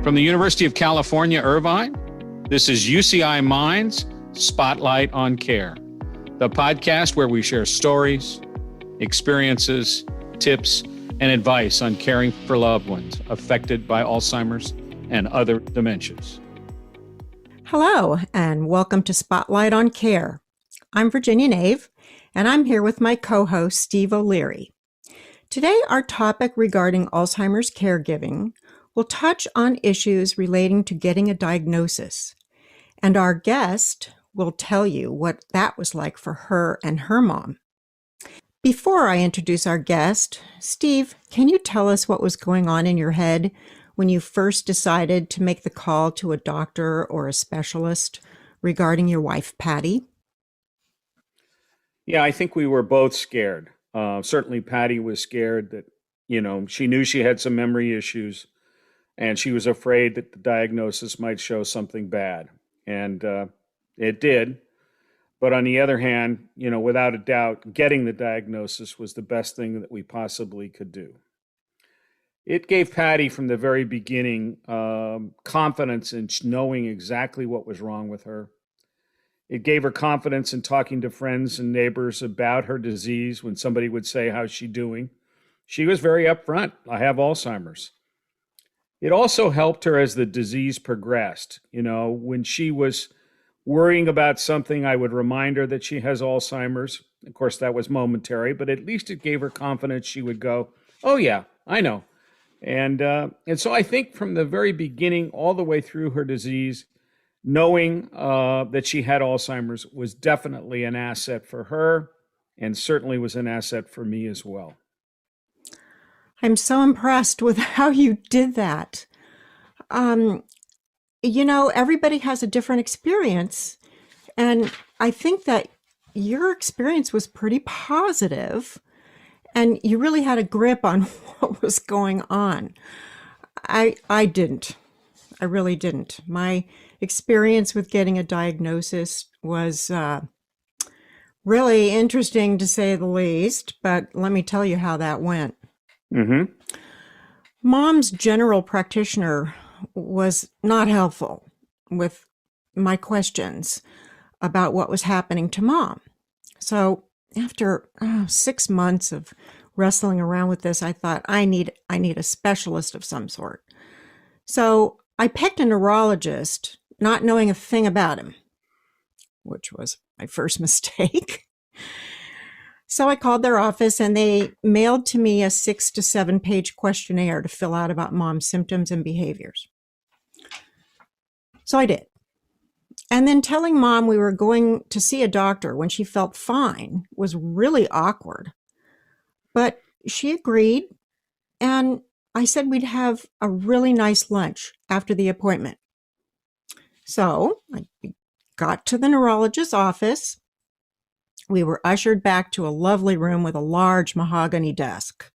From the University of California, Irvine, this is UCI Minds Spotlight on Care, the podcast where we share stories, experiences, tips, and advice on caring for loved ones affected by Alzheimer's and other dementias. Hello, and welcome to Spotlight on Care. I'm Virginia Nave, and I'm here with my co-host, Steve O'Leary. Today, our topic regarding Alzheimer's caregiving will touch on issues relating to getting a diagnosis, and our guest will tell you what that was like for her and her mom. Before I introduce our guest, Steve, can you tell us what was going on in your head when you first decided to make the call to a doctor or a specialist regarding your wife, Patty? Yeah, I think we were both scared. Certainly Patty was scared that, she knew she had some memory issues and she was afraid that the diagnosis might show something bad. And it did. But on the other hand, without a doubt, getting the diagnosis was the best thing that we possibly could do. It gave Patty from the very beginning confidence in knowing exactly what was wrong with her. It gave her confidence in talking to friends and neighbors about her disease when somebody would say, "How's she doing?" She was very upfront. "I have Alzheimer's." It also helped her as the disease progressed. When she was worrying about something, I would remind her that she has Alzheimer's. Of course, that was momentary, but at least it gave her confidence. She would go, "Oh yeah, I know." And so I think from the very beginning, all the way through her disease, knowing that she had Alzheimer's was definitely an asset for her and certainly was an asset for me as well. I'm so impressed with how you did that. Everybody has a different experience, and I think that your experience was pretty positive, and you really had a grip on what was going on. I didn't. I really didn't. My experience with getting a diagnosis was really interesting, to say the least, but let me tell you how that went. Mm-hmm. Mom's general practitioner was not helpful with my questions about what was happening to Mom. So after 6 months of wrestling around with this, I thought I need a specialist of some sort. So I picked a neurologist, not knowing a thing about him, which was my first mistake. So I called their office and they mailed to me a 6 to 7 page questionnaire to fill out about Mom's symptoms and behaviors. So I did. And then telling Mom we were going to see a doctor when she felt fine was really awkward. But she agreed, and I said we'd have a really nice lunch after the appointment. So I got to the neurologist's office. We were ushered back to a lovely room with a large mahogany desk.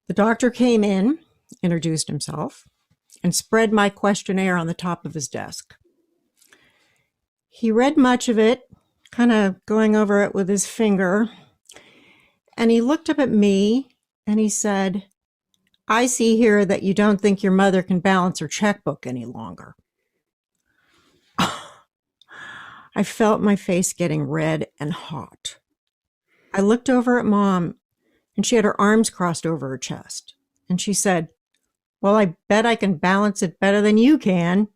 The doctor came in, introduced himself, and spread my questionnaire on the top of his desk. He read much of it, kind of going over it with his finger, and he looked up at me and he said, "I see here that you don't think your mother can balance her checkbook any longer." I felt my face getting red and hot. I looked over at Mom, and she had her arms crossed over her chest. And she said, "Well, I bet I can balance it better than you can."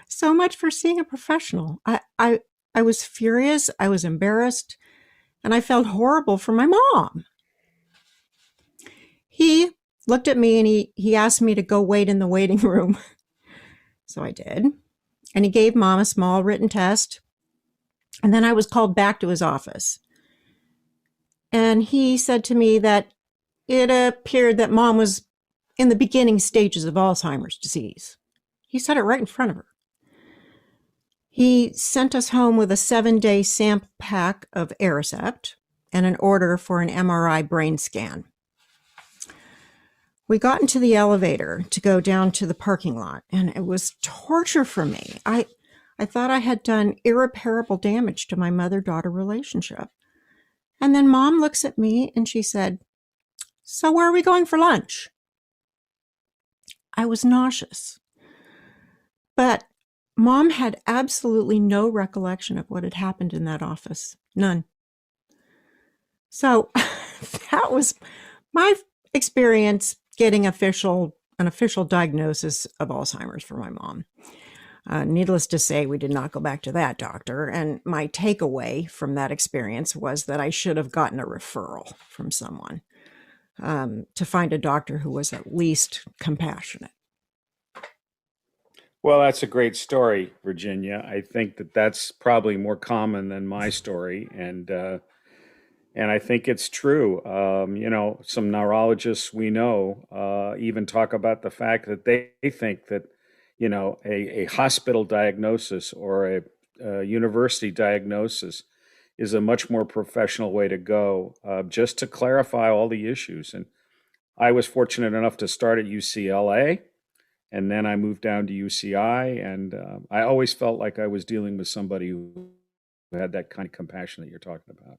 So much for seeing a professional. I was furious, I was embarrassed, and I felt horrible for my mom. He looked at me and he asked me to go wait in the waiting room. So I did. And he gave Mom a small written test. And then I was called back to his office. And he said to me that it appeared that Mom was in the beginning stages of Alzheimer's disease. He said it right in front of her. He sent us home with a 7-day sample pack of Aricept and an order for an MRI brain scan. We got into the elevator to go down to the parking lot, and it was torture for me. I thought I had done irreparable damage to my mother-daughter relationship. And then Mom looks at me and she said, "So where are we going for lunch?" I was nauseous. But Mom had absolutely no recollection of what had happened in that office. None. So that was my experience getting an official diagnosis of Alzheimer's for my mom. Needless to say, we did not go back to that doctor. And my takeaway from that experience was that I should have gotten a referral from someone to find a doctor who was at least compassionate. Well, that's a great story, Virginia. I think that that's probably more common than my story, and I think it's true. Some neurologists we know even talk about the fact that they think that a hospital diagnosis or a university diagnosis is a much more professional way to go, just to clarify all the issues. And I was fortunate enough to start at UCLA, and then I moved down to UCI, and I always felt like I was dealing with somebody who had that kind of compassion that you're talking about.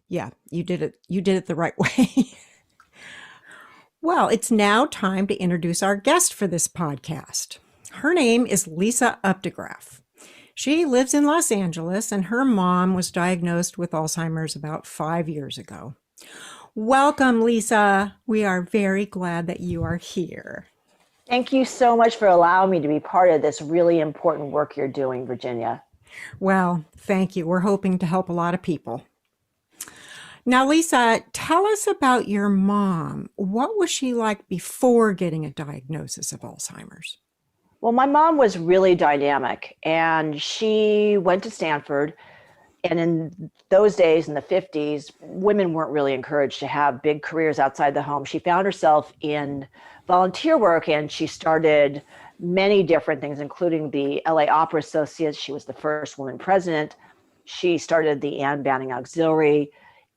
Yeah, you did it. You did it the right way. Well, it's now time to introduce our guest for this podcast. Her name is Lisa Up de Graff. She lives in Los Angeles, and her mom was diagnosed with Alzheimer's about 5 years ago. Welcome, Lisa. We are very glad that you are here. Thank you so much for allowing me to be part of this really important work you're doing, Virginia. Well, thank you. We're hoping to help a lot of people. Now, Lisa, tell us about your mom. What was she like before getting a diagnosis of Alzheimer's? Well, my mom was really dynamic, and she went to Stanford. And in those days, in the 50s, women weren't really encouraged to have big careers outside the home. She found herself in volunteer work, and she started many different things, including the LA Opera Associates. She was the first woman president. She started the Anne Banning Auxiliary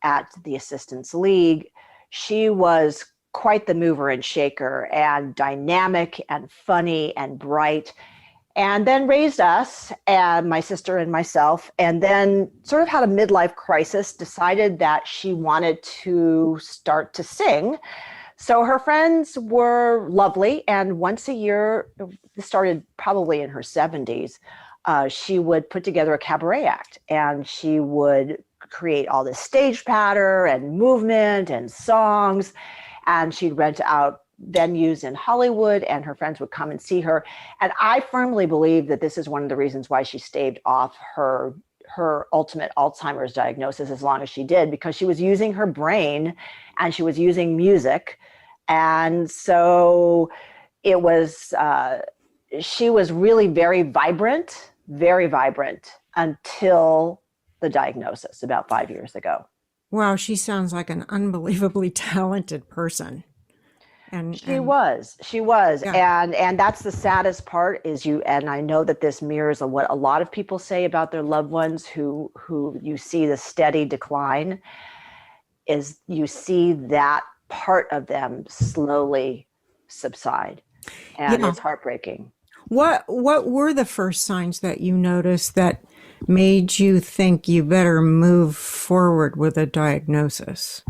at the Assistants League. She was quite the mover and shaker, and dynamic and funny and bright, and then raised us, and my sister and myself, and then sort of had a midlife crisis, decided that she wanted to start to sing. So her friends were lovely, and once a year, this started probably in her 70s, she would put together a cabaret act, and she would create all this stage patter and movement and songs, and she'd rent out venues in Hollywood, and her friends would come and see her. And I firmly believe that this is one of the reasons why she staved off her ultimate Alzheimer's diagnosis as long as she did, because she was using her brain and she was using music. And so it was, she was really very vibrant until the diagnosis about 5 years ago. Wow, she sounds like an unbelievably talented person. She was. Yeah. And that's the saddest part is and I know that this mirrors what a lot of people say about their loved ones who you see the steady decline, is you see that part of them slowly subside. And Yeah. it's heartbreaking. What were the first signs that you noticed that made you think you better move forward with a diagnosis?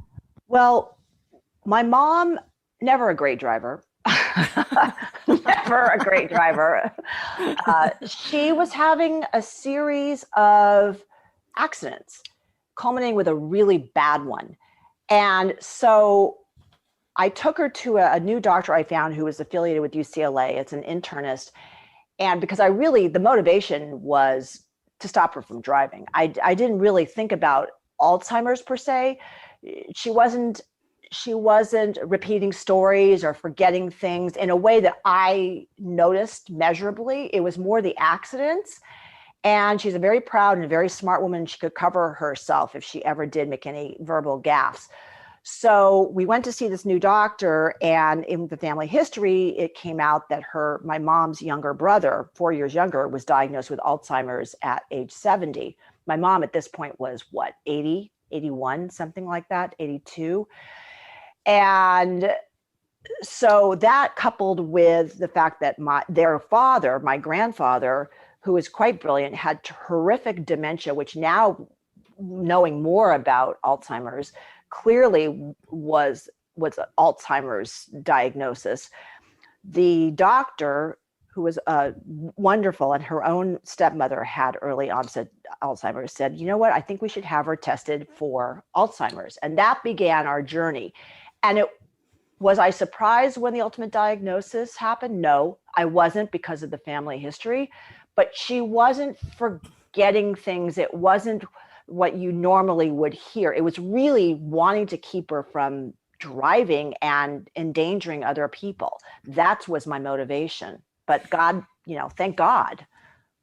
Well, my mom, never a great driver. Never a great driver. She was having a series of accidents, culminating with a really bad one. And so I took her to a new doctor I found who was affiliated with UCLA. It's an internist. And because the motivation was to stop her from driving. I didn't really think about Alzheimer's per se. She wasn't repeating stories or forgetting things in a way that I noticed measurably. It was more the accidents. And she's a very proud and a very smart woman. She could cover herself if she ever did make any verbal gaffes. So we went to see this new doctor, and in the family history, it came out that my mom's younger brother, 4 years younger, was diagnosed with Alzheimer's at age 70. My mom at this point was 80, 81, something like that, 82. And so that, coupled with the fact that their father, my grandfather, who was quite brilliant, had horrific dementia, which now, knowing more about Alzheimer's, clearly was an Alzheimer's diagnosis. The doctor, who was wonderful, and her own stepmother had early onset Alzheimer's, said, you know what, I think we should have her tested for Alzheimer's. And that began our journey. And was I surprised when the ultimate diagnosis happened? No, I wasn't, because of the family history, but she wasn't forgetting things. It wasn't what you normally would hear. It was really wanting to keep her from driving and endangering other people. That was my motivation. But God, thank God.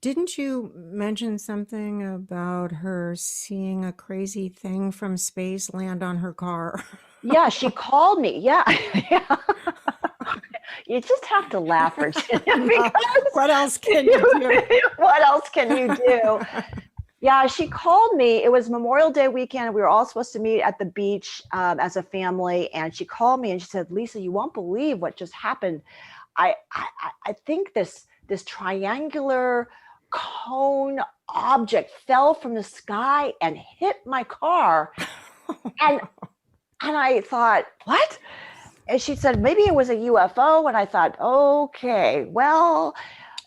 Didn't you mention something about her seeing a crazy thing from space land on her car? Yeah, she called me. Yeah. Yeah. You just have to laugh, Virginia, because what else can you do? What else can you do? Yeah, she called me. It was Memorial Day weekend. We were all supposed to meet at the beach as a family. And she called me and she said, Lisa, you won't believe what just happened. I think this triangular cone object fell from the sky and hit my car. And I thought, what? And she said, maybe it was a UFO. And I thought, okay, well,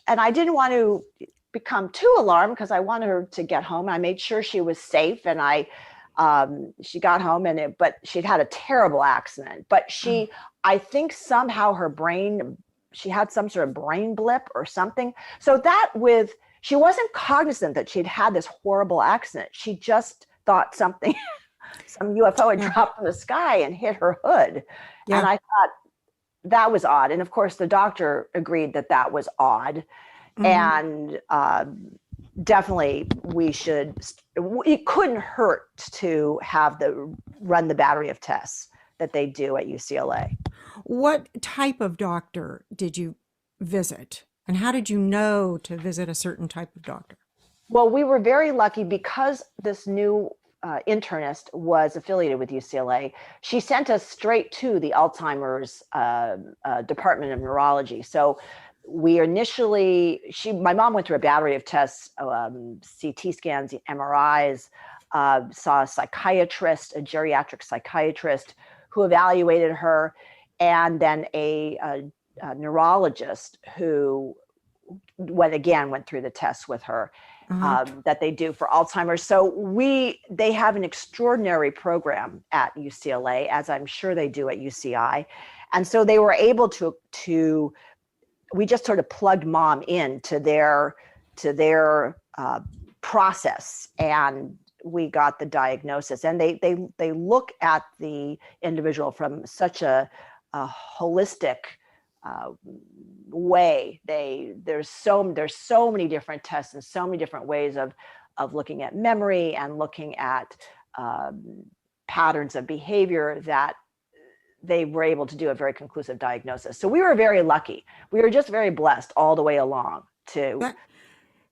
and I didn't want to become too alarmed because I wanted her to get home. I made sure she was safe, and she got home, but she'd had a terrible accident. But I think somehow her brain, she had some sort of brain blip or something. So she wasn't cognizant that she'd had this horrible accident. She just thought some UFO had dropped from the sky and hit her hood. Yeah. And I thought that was odd. And of course, the doctor agreed that was odd. Mm-hmm. And definitely it couldn't hurt to run the battery of tests that they do at UCLA. What type of doctor did you visit? And how did you know to visit a certain type of doctor? Well, we were very lucky because this new internist was affiliated with UCLA. She sent us straight to the Alzheimer's Department of Neurology. So we my mom went through a battery of tests, CT scans, MRIs, saw a psychiatrist, a geriatric psychiatrist who evaluated her, and then a neurologist who went through the tests with her. That they do for Alzheimer's. So they have an extraordinary program at UCLA, as I'm sure they do at UCI. And so they were able to we just sort of plugged mom into their process, and we got the diagnosis. And they look at the individual from such a holistic way. There's so many different tests and so many different ways of looking at memory and looking at patterns of behavior that they were able to do a very conclusive diagnosis. So we were very lucky. We were just very blessed all the way along.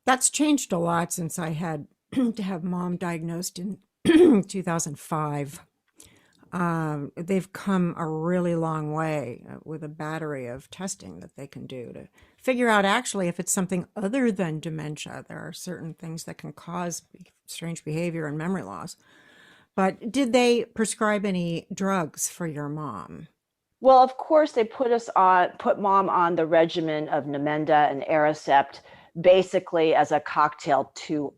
That's changed a lot since I had to have mom diagnosed in 2005. They've come a really long way with a battery of testing that they can do to figure out actually if it's something other than dementia. There are certain things that can cause strange behavior and memory loss. But did they prescribe any drugs for your mom? Well, of course, they put mom on the regimen of Namenda and Aricept, basically as a cocktail to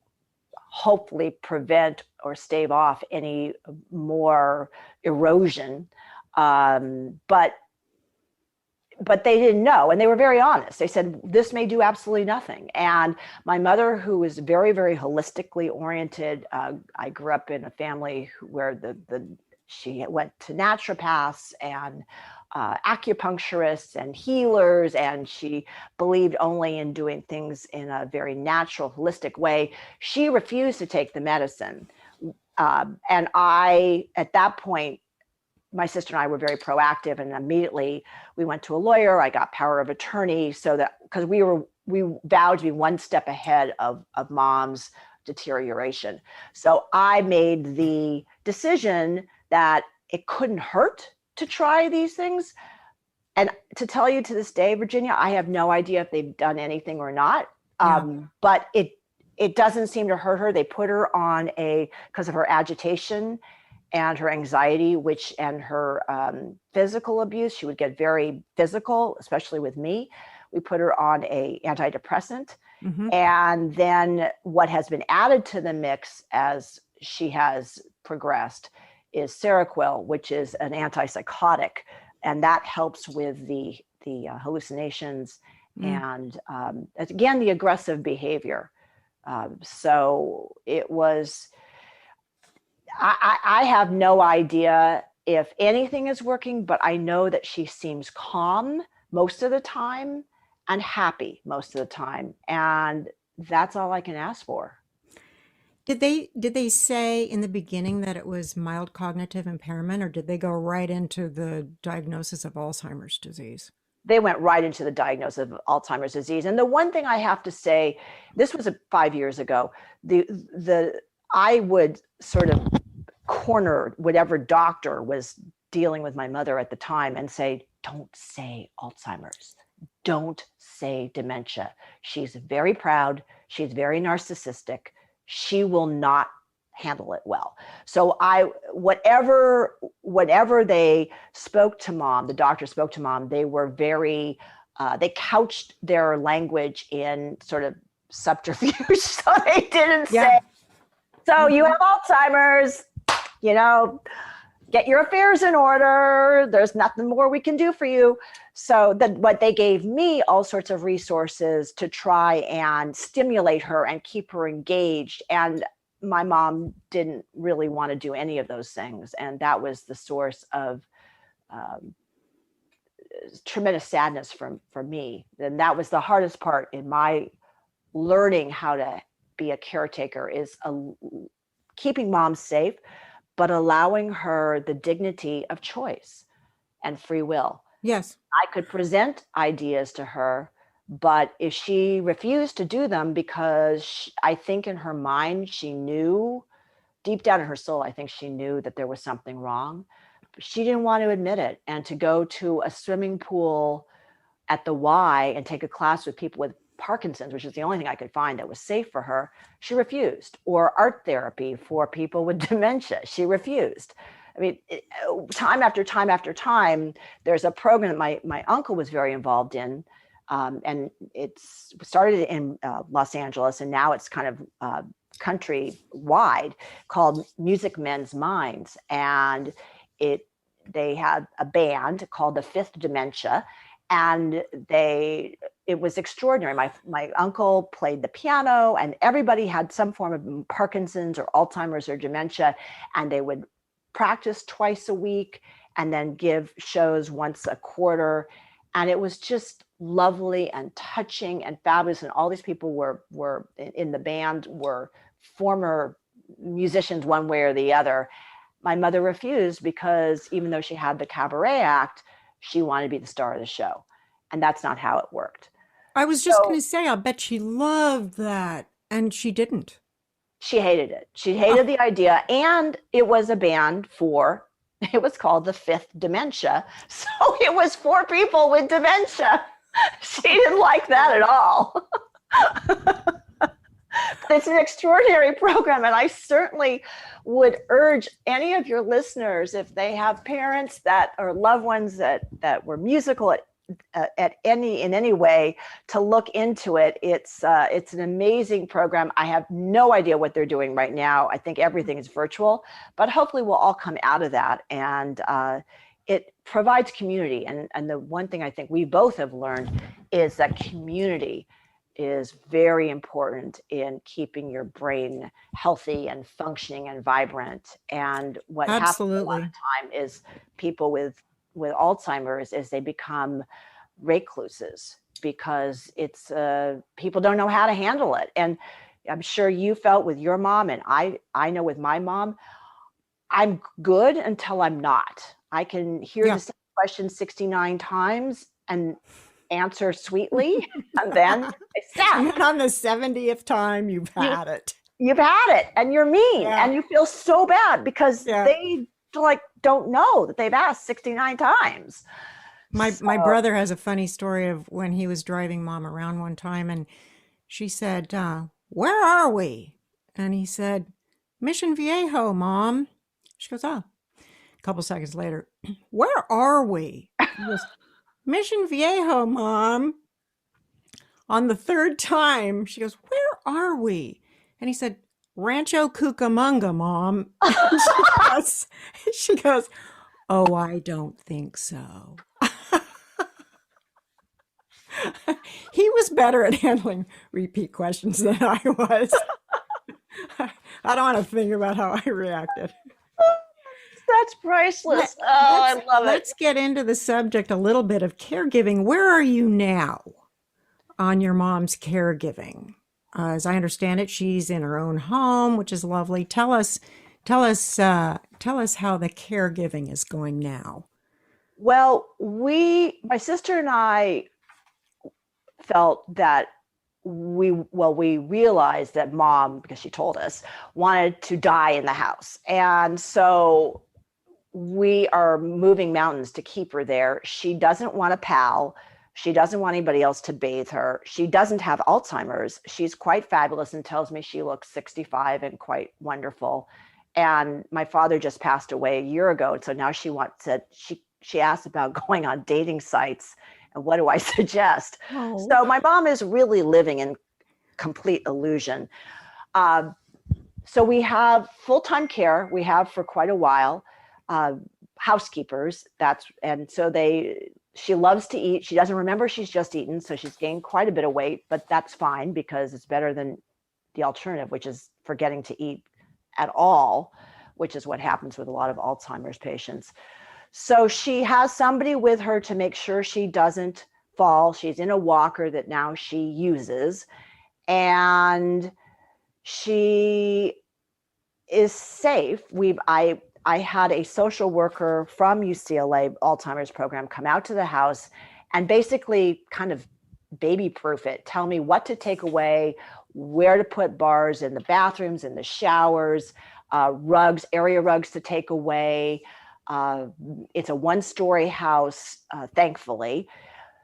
hopefully prevent or stave off any more erosion. But they didn't know, and they were very honest. They said, this may do absolutely nothing. And my mother, who was very, very holistically oriented, I grew up in a family where she went to naturopaths and acupuncturists and healers, and she believed only in doing things in a very natural, holistic way. She refused to take the medicine. And at that point, my sister and I were very proactive, and immediately we went to a lawyer. I got power of attorney because we vowed to be one step ahead of mom's deterioration. So I made the decision that it couldn't hurt to try these things. And to tell you to this day, Virginia, I have no idea if they've done anything or not. But it doesn't seem to hurt her. They put her on because of her agitation and her anxiety, and her physical abuse. She would get very physical, especially with me. We put her on a antidepressant. Mm-hmm. And then what has been added to the mix as she has progressed is Seroquel, which is an antipsychotic, and that helps with the hallucinations and again the aggressive behavior. So it was. I have no idea if anything is working, but I know that she seems calm most of the time and happy most of the time, and that's all I can ask for. Did they say in the beginning that it was mild cognitive impairment, or did they go right into the diagnosis of Alzheimer's disease? They went right into the diagnosis of Alzheimer's disease. And the one thing I have to say, this was 5 years ago, I would sort of corner whatever doctor was dealing with my mother at the time and say, don't say Alzheimer's. Don't say dementia. She's very proud. She's very narcissistic. She will not handle it well. So whatever they spoke to mom, the doctor spoke to mom, they were very, they couched their language in sort of subterfuge. So they didn't say, so you have Alzheimer's, get your affairs in order. There's nothing more we can do for you. So what they gave me all sorts of resources to try and stimulate her and keep her engaged. And my mom didn't really want to do any of those things. And that was the source of tremendous sadness for me. And that was the hardest part in my learning how to be a caretaker, is keeping mom safe, but allowing her the dignity of choice and free will. Yes. I could present ideas to her, but if she refused to do them, because I think in her mind, she knew, deep down in her soul, I think she knew that there was something wrong. She didn't want to admit it. And to go to a swimming pool at the Y and take a class with people with Parkinson's, which is the only thing I could find that was safe for her, she refused. Or art therapy for people with dementia, she refused. I mean, time after time after time, there's a program that my uncle was very involved in, and it's started in Los Angeles, and now it's kind of country-wide, called Music Men's Minds. And they had a band called the Fifth Dementia, and it was extraordinary. My uncle played the piano, and everybody had some form of Parkinson's or Alzheimer's or dementia, and they would practice twice a week and then give shows once a quarter. And it was just lovely and touching and fabulous. And all these people were in the band were former musicians one way or the other. My mother refused because even though she had the cabaret act, she wanted to be the star of the show. And that's not how it worked. I was just going to say, I bet she loved that. And she didn't. She hated it. She hated the idea. And it was a band it was called the Fifth Dementia. So it was 4 people with dementia. She didn't like that at all. But it's an extraordinary program. And I certainly would urge any of your listeners, if they have parents that or loved ones that were musical in any way, to look into it. It's an amazing program. I have no idea what they're doing right now. I think everything is virtual, but hopefully we'll all come out of that. And it provides community. And the one thing I think we both have learned is that community is very important in keeping your brain healthy and functioning and vibrant. And what happens a lot of time is people with Alzheimer's is they become recluses, because it's people don't know how to handle it. And I'm sure you felt with your mom, and I know with my mom, I'm good until I'm not. I can hear the same question 69 times and answer sweetly, and then I stop. And on the 70th time, you've had it. You've had it, and you're mean, and you feel so bad because they don't know that they've asked 69 times. My brother has a funny story of when he was driving mom around one time, and she said, "Where are we?" And he said, "Mission Viejo, Mom." She goes, oh. A couple seconds later, where are we? He goes, Mission Viejo, Mom. On the third time, she goes, where are we? And he said, Rancho Cucamonga, Mom. And she goes, oh, I don't think so. He was better at handling repeat questions than I was. I don't want to think about how I reacted. That's priceless. I love it. Let's get into the subject a little bit of caregiving. Where are you now on your mom's caregiving? As I understand it, she's in her own home, which is lovely. Tell us how the caregiving is going now. Well, my sister and I felt that we realized that Mom, because she told us, wanted to die in the house. And so we are moving mountains to keep her there. She doesn't want a pal. She doesn't want anybody else to bathe her. She doesn't have Alzheimer's. She's quite fabulous and tells me she looks 65 and quite wonderful. And my father just passed away a year ago. And so now she asked about going on dating sites and what do I suggest? Oh. So my mom is really living in complete illusion. So we have full-time care. We have for quite a while. Housekeepers. She loves to eat. She doesn't remember she's just eaten, so she's gained quite a bit of weight, but that's fine because it's better than the alternative, which is forgetting to eat at all, which is what happens with a lot of Alzheimer's patients. So she has somebody with her to make sure she doesn't fall. She's in a walker that now she uses, and she is safe. I had a social worker from UCLA Alzheimer's program come out to the house and basically kind of baby-proof it, tell me what to take away, where to put bars in the bathrooms, in the showers, rugs, area rugs to take away. It's a one-story house, thankfully.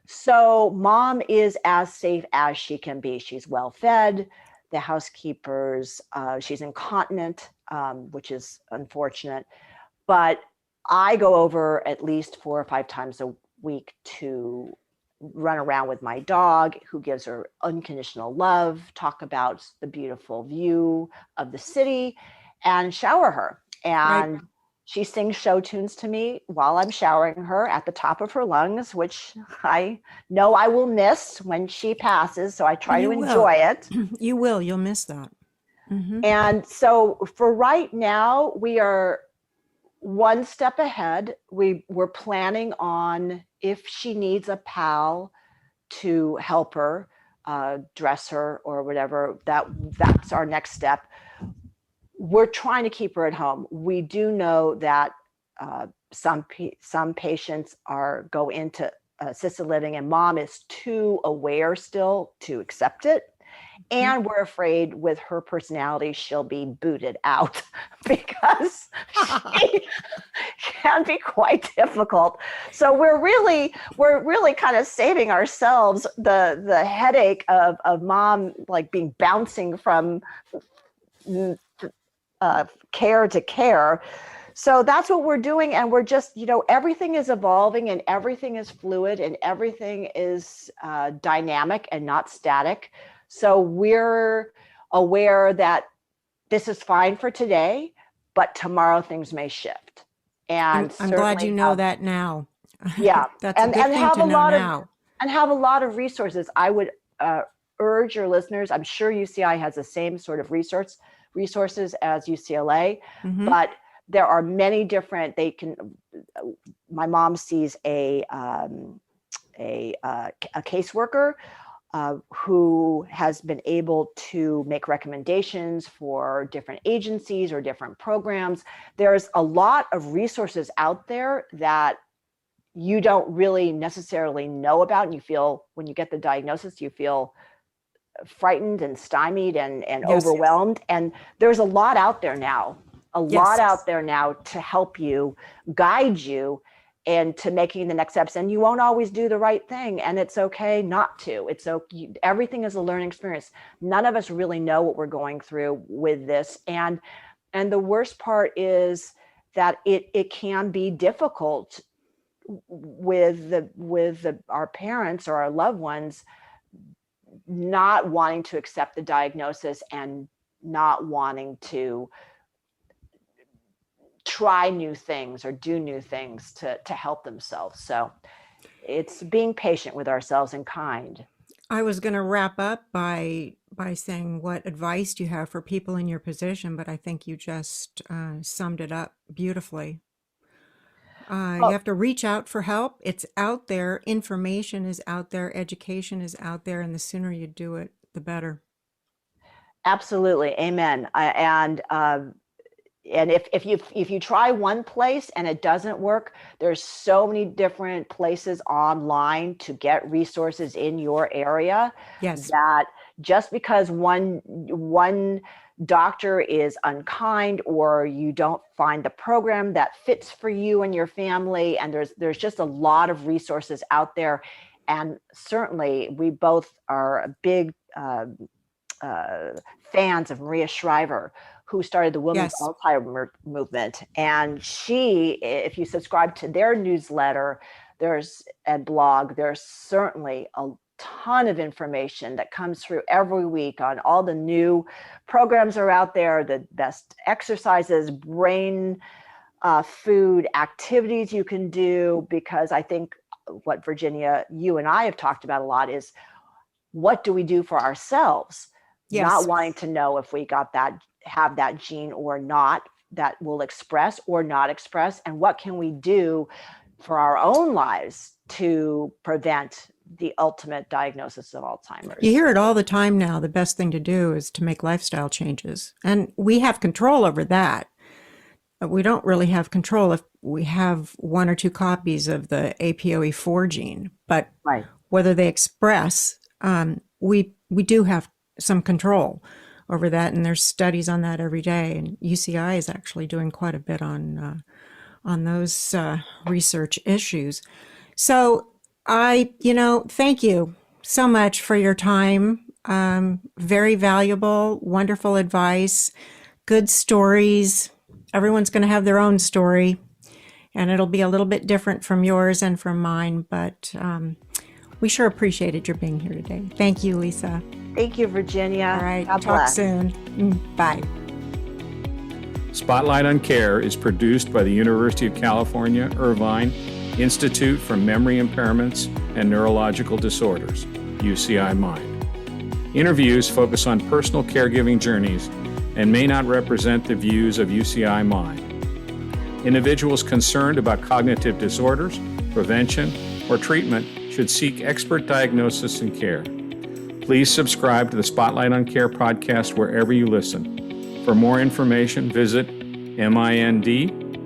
So Mom is as safe as she can be. She's well-fed. The housekeepers, she's incontinent, which is unfortunate. But I go over at least 4 or 5 times a week to run around with my dog, who gives her unconditional love, talk about the beautiful view of the city, and shower her. And right. She sings show tunes to me while I'm showering her at the top of her lungs, which I know I will miss when she passes. So I try to enjoy it. You will. You'll miss that. Mm-hmm. And so for right now, we are one step ahead. We're planning on if she needs a pal to help her, dress her or whatever, that's our next step. We're trying to keep her at home. We do know that some patients go into assisted living, and Mom is too aware still to accept it. And we're afraid with her personality, she'll be booted out because she can be quite difficult. So we're really kind of saving ourselves the headache of Mom like being bouncing from care to care. So that's what we're doing. And we're just, everything is evolving and everything is fluid and everything is dynamic and not static. So we're aware that this is fine for today, but tomorrow things may shift. And I'm glad you know that now. Yeah. That's a good thing to know now. And have a lot of resources. I would urge your listeners, I'm sure UCI has the same sort of resources as UCLA, mm-hmm. but there are many different, my mom sees a caseworker who has been able to make recommendations for different agencies or different programs. There's a lot of resources out there that you don't really necessarily know about. And you feel, when you get the diagnosis, you feel frightened and stymied and yes. overwhelmed. And there's a lot out there now, lot out there now to help you, guide you and to making the next steps. And you won't always do the right thing. And it's okay not to. It's okay. Everything is a learning experience. None of us really know what we're going through with this. And the worst part is that it can be difficult with our parents or our loved ones not wanting to accept the diagnosis and not wanting to try new things or do new things to help themselves. So it's being patient with ourselves and kind. I was going to wrap up by saying what advice do you have for people in your position, but I think you just summed it up beautifully. You have to reach out for help. It's out there. Information is out there. Education is out there. And the sooner you do it, the better. Absolutely. Amen. And if you try one place and it doesn't work, there's so many different places online to get resources in your area. Yes. That just because one doctor is unkind or you don't find the program that fits for you and your family, and there's just a lot of resources out there. And certainly we both are big fans of Maria Shriver, who started the Women's Alzheimer movement. And she, if you subscribe to their newsletter, and blog, there's certainly a ton of information that comes through every week on all the new programs are out there, the best exercises, brain food activities you can do. Because I think what Virginia, you and I have talked about a lot is, what do we do for ourselves? Yes. Not wanting to know if we have that gene or not, that will express or not express, and what can we do for our own lives to prevent the ultimate diagnosis of Alzheimer's. You hear it all the time now. The best thing to do is to make lifestyle changes. And we have control over that. We don't really have control if we have one or two copies of the APOE4 gene. But whether they express, we do have some control over that. And there's studies on that every day. And UCI is actually doing quite a bit on those research issues. So thank you so much for your time. Very valuable, wonderful advice, good stories. Everyone's going to have their own story, and it'll be a little bit different from yours and from mine, but we sure appreciated your being here today. Thank you, Lisa. Thank you, Virginia. All right, God talk bless. soon. Bye. Spotlight on Care is produced by the University of California, Irvine Institute for Memory Impairments and Neurological Disorders, UCI Mind. Interviews focus on personal caregiving journeys and may not represent the views of UCI Mind. Individuals concerned about cognitive disorders, prevention, or treatment should seek expert diagnosis and care. Please subscribe to the Spotlight on Care podcast wherever you listen. For more information, visit mind.uci.edu.